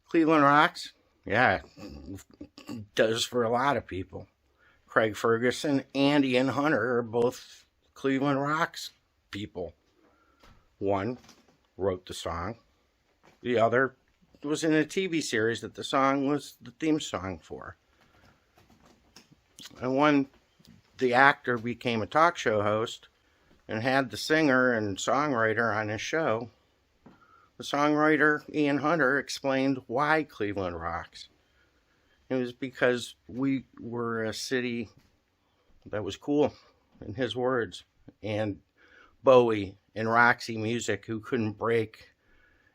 Cleveland rocks? Yeah, does for a lot of people. Craig Ferguson and Ian Hunter are both Cleveland rocks people. One wrote the song. The other was in a TV series that the song was the theme song for. And when the actor became a talk show host and had the singer and songwriter on his show, the songwriter Ian Hunter explained why Cleveland rocks. It was because we were a city that was cool, in his words, and Bowie and Roxy Music, who couldn't break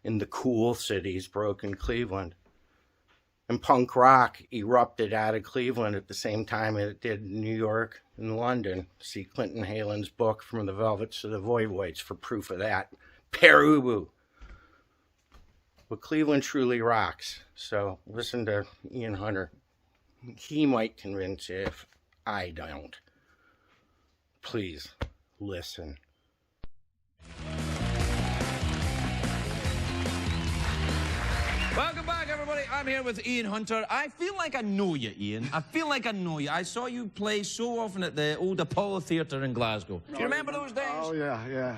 in the cool cities, broke in Cleveland. And punk rock erupted out of Cleveland at the same time it did in New York and London. See Clinton Halen's book, From the Velvets to the Voivoids, for proof of that. Perubu. But Cleveland truly rocks. So listen to Ian Hunter. He might convince you if I don't. Please listen. Welcome back, everybody. I'm here with Ian Hunter. I feel like I know you, Ian. I feel like I know you. I saw you play so often at the old Apollo Theatre in Glasgow. Do you remember those days? Oh, yeah.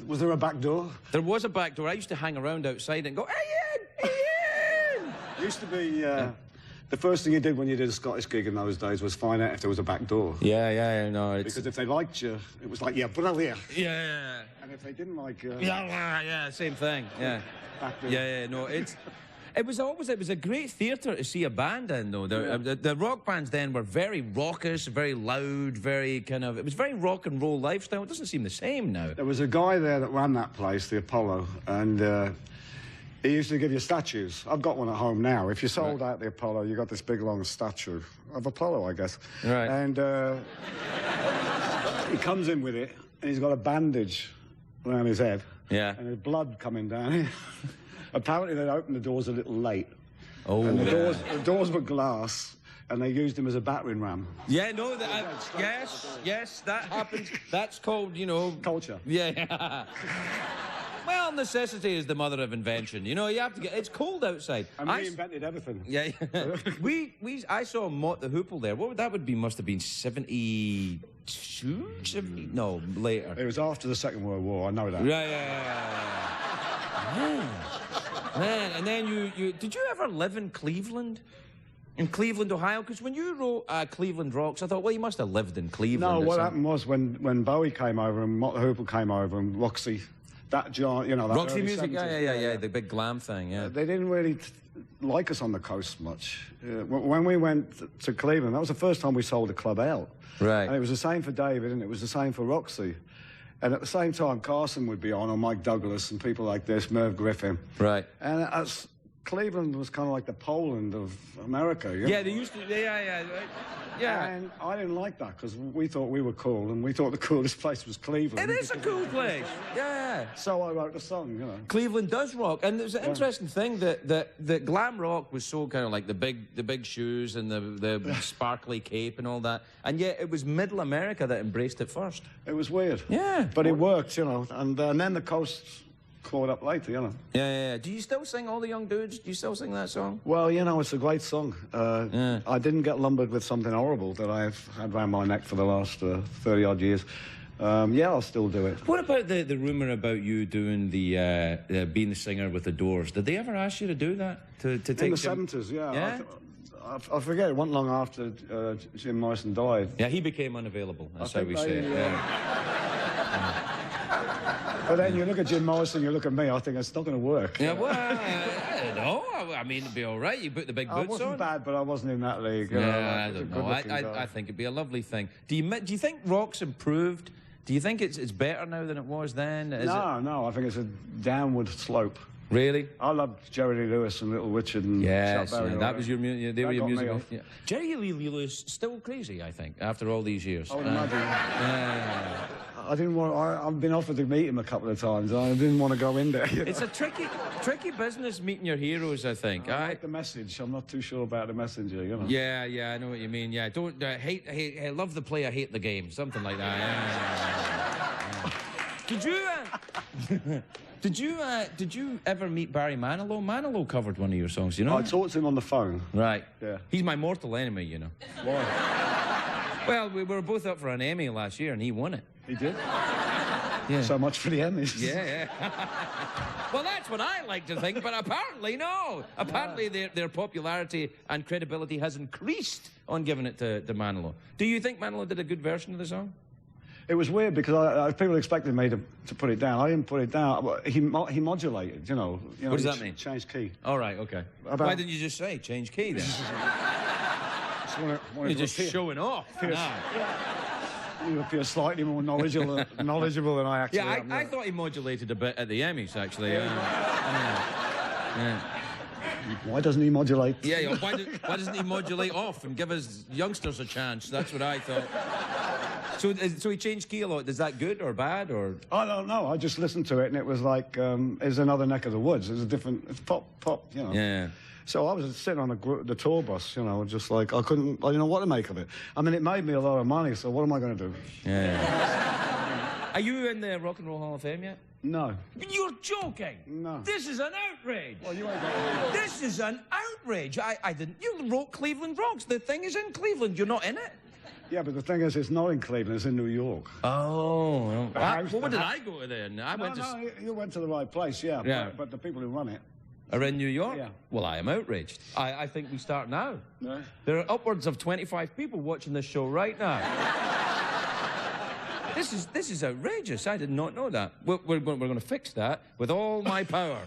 Was there a back door? There was a back door. I used to hang around outside and go, Ian! Ian! It used to be, the first thing you did when you did a Scottish gig in those days was find out if there was a back door. Yeah, no, it's... Because if they liked you, it was like, yeah, brilliant. Yeah. And if they didn't like you... Yeah, same thing, yeah. Back door. Yeah, no, it's... It was a great theatre to see a band in, though. The rock bands then were very raucous, very loud, very kind of... It was very rock and roll lifestyle. It doesn't seem the same now. There was a guy there that ran that place, the Apollo, and he used to give you statues. I've got one at home now. If you sold out the Apollo, you got this big, long statue of Apollo, I guess. Right. And he comes in with it, and he's got a bandage around his head. Yeah. And there's blood coming down. Apparently, they'd opened the doors a little late. Oh, and the doors were glass, and they used him as a battering ram. Yeah, no, yes, that happens. That's called, you know... Culture. Yeah. Well, necessity is the mother of invention. You know, you have to get... It's cold outside. And we invented everything. Yeah. I saw Mott The Hoople there. What would that would be? Must have been 72? 70? No, later. It was after the Second World War, I know that. Yeah. Man, and then you... Did you ever live in Cleveland? In Cleveland, Ohio? Because when you wrote Cleveland Rocks, I thought, well, you must have lived in Cleveland. No, what happened was when Bowie came over and Mott The Hoople came over and Roxy, that giant, you know... That Roxy Music, 70s, yeah, the big glam thing, yeah. They didn't really like us on the coast much. When we went to Cleveland, that was the first time we sold a club out. Right. And it was the same for David, and it was the same for Roxy. And at the same time, Carson would be on, or Mike Douglas, and people like this, Merv Griffin. Right. And Cleveland was kind of like the Poland of America. You know? Yeah, they used to... Yeah. And I didn't like that, because we thought we were cool, and we thought the coolest place was Cleveland. It is a cool place. Yeah. So I wrote the song, you know. Cleveland does rock, and there's an interesting thing that glam rock was so kind of like the big shoes and the sparkly cape and all that, and yet it was Middle America that embraced it first. It was weird. Yeah. But it worked, you know, and then the coast caught up later, you know. Yeah. Do you still sing All the Young Dudes? Do you still sing that song? Well, you know, it's a great song. I didn't get lumbered with something horrible that I've had around my neck for the last 30-odd years. Yeah, I'll still do it. What about the rumour about you doing the being the singer with the Doors? Did they ever ask you to do that? To take in the 70s, yeah. Yeah? I forget, it wasn't long after Jim Morrison died. Yeah, he became unavaiable. That's how we say it. But then you look at Jim Morrison, you look at me, I think it's not going to work. Yeah, well, I don't know. I mean, it'd be all right. You put the big boots on. I wasn't bad, but I wasn't in that league. Yeah, I don't know. I think it'd be a lovely thing. Do you think rock's improved? Do you think it's better now than it was then? No, I think it's a downward slope. Really? I loved Jerry Lee Lewis and Little Richard and Yes, Chuck Berry. that was your music. They were your music. Yeah. Jerry Lee Lewis still crazy, I think, after all these years. I would imagine. I didn't want. I've been offered to meet him a couple of times. I didn't want to go in there. It's a tricky business meeting your heroes, I think. I like the message. I'm not too sure about the messenger, you know. Yeah, I know what you mean. Yeah, don't hate. Love the player, hate the game. Something like that. Yeah. Did you? Did you ever meet Barry Manilow? Manilow covered one of your songs, you know? I talked to him on the phone. Right. Yeah. He's my mortal enemy, you know. Why? Well, we were both up for an Emmy last year, and he won it. He did? Yeah. So much for the Emmys. Yeah. Well, that's what I like to think, but apparently no. Apparently their popularity and credibility has increased on giving it to Manilow. Do you think Manilow did a good version of the song? It was weird because people expected me to put it down. I didn't put it down. He modulated, you know. What does that mean? Changed key. All right, okay. Why didn't you just say change key then? You're just showing off. You appear slightly more knowledgeable than I actually am. I thought he modulated a bit at the Emmys, actually. Yeah. Why doesn't he modulate? Yeah, why doesn't he modulate off and give us youngsters a chance? That's what I thought. So he changed key a lot. Is that good or bad or? I don't know. I just listened to it and it was like it's another neck of the woods. It's pop, you know. Yeah. So I was sitting on the tour bus, you know, just like I didn't know what to make of it. I mean, it made me a lot of money, so what am I going to do? Yeah. Are you in the Rock and Roll Hall of Fame yet? No. You're joking. No. This is an outrage. Well, you ain't got it. This is an outrage. I didn't. You wrote Cleveland Rocks. The thing is in Cleveland. You're not in it. Yeah, but the thing is, it's not in Cleveland. It's in New York. Oh. Well, where did I go to then? No, you went to the right place, yeah. Yeah. But the people who run it. Are in New York? Yeah. Well, I am outraged. I think we start now. No. There are upwards of 25 people watching this show right now. This is outrageous. I did not know that. We're going to fix that with all my power.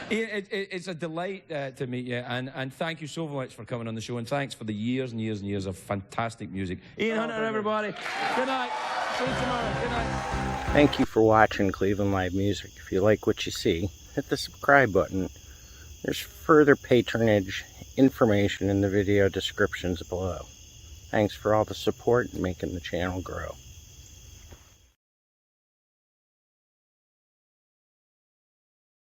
It's a delight to meet you, and thank you so much for coming on the show, and thanks for the years and years and years of fantastic music. Ian Hunter, everybody. Good night. See you tomorrow. Good night. Thank you for watching Cleveland Live Music. If you like what you see, hit the subscribe button. There's further patronage information in the video descriptions below. Thanks for all the support and making the channel grow.